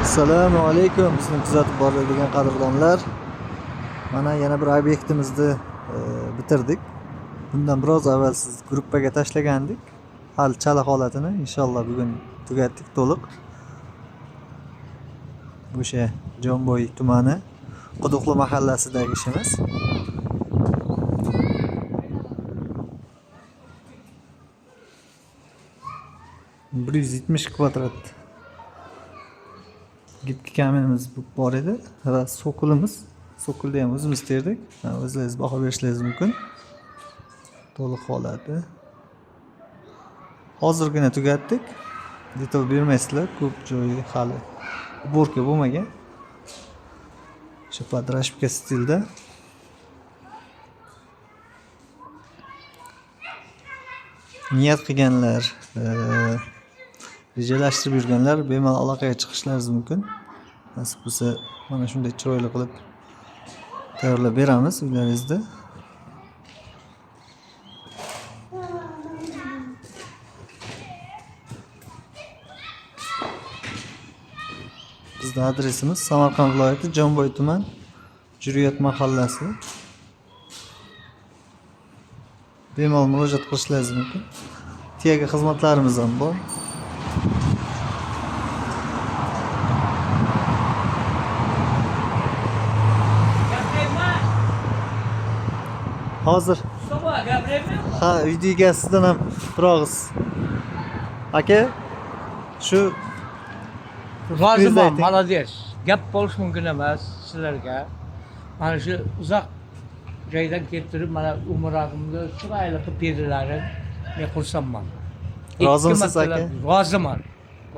Assalomu alaykum. Bizni kuzatib boradigan qadrdonlar. Mana yana bir obyektimizni bitirdik. Bundan biroz avval siz gruppaga tashlagandik. Hal chala holatini inshaalloh bugun tugatdik to'liq. O'sha Jomboy tumani Quduqli mahallasidagi ishimiz. Bir 170 kvadrat gipki kaminimiz bor edi va so'kulda ham o'zimiz terdik. O'zlaringiz baho berishingiz mumkin. To'liq holati. Hozirgina tugatdik. E'tibor bermaysizlar, ko'p joyi hali уборка bo'lmagan. Shu podrashibka stilda. Niyat qilganlar, rejalashtirib yurganlar bemalol aloqaga chiqishlaringiz mumkin. Nasib bo'lsa, mana shunday chiroyli qilib tayyorlab beramiz uylaringizda. Bizning adresimiz Samarqand viloyati Jomboy tuman Juriyat mahallasi. Bemalol murojaat qilishlaringiz mumkin. Tiyaga xizmatlarimiz ham bor. Hozir. Ha, uyda egasidan ham bir og'iz. Aka, shu roziman, молодец. Gap bo'lish mumkin emas sizlarga. Mana shu uzoq joydan keltirib, mana umrimni chiroyli qilib berdilaring. Men xursandman. Rozimisiz aka? Roziman.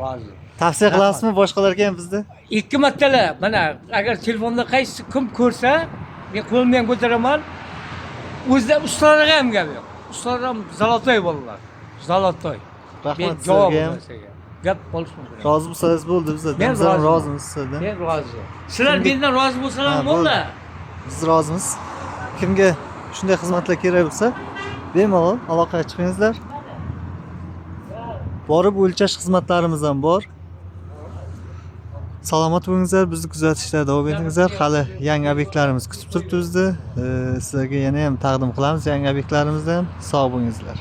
Rozi. Tavsiya qilasizmi boshqalarga ham bizda? Ikki martalar mana agar telefonda qaysi kim ko'rsa, men qo'limni ham ko'taraman. O'zida ustalarga ham gap yo'q. Ustalar ham zalotoy bolalar. Zalotoy. Rahmat sizlarga ham. Gap bo'lish mumkin. Rozi bo'lsangiz bo'ldi, biz ham rozimiz sizdan. Men rozi. Sizlar mendan rozi bo'lsalar bo'ldi. Biz rozimiz. Kimga shunday xizmatlar kerak bo'lsa, bemalol aloqaga chiqingizlar. Borib o'lchash xizmatlarimiz ham bor. Salomat bo'lingizlar, bizni kuzatishda davom etingizlar. Hali yangi obyektlarimiz kutib turibdi bizni. Sizlarga yana ham taqdim qilamiz yangi obyektlarimizni ham. Sog' bo'lingizlar.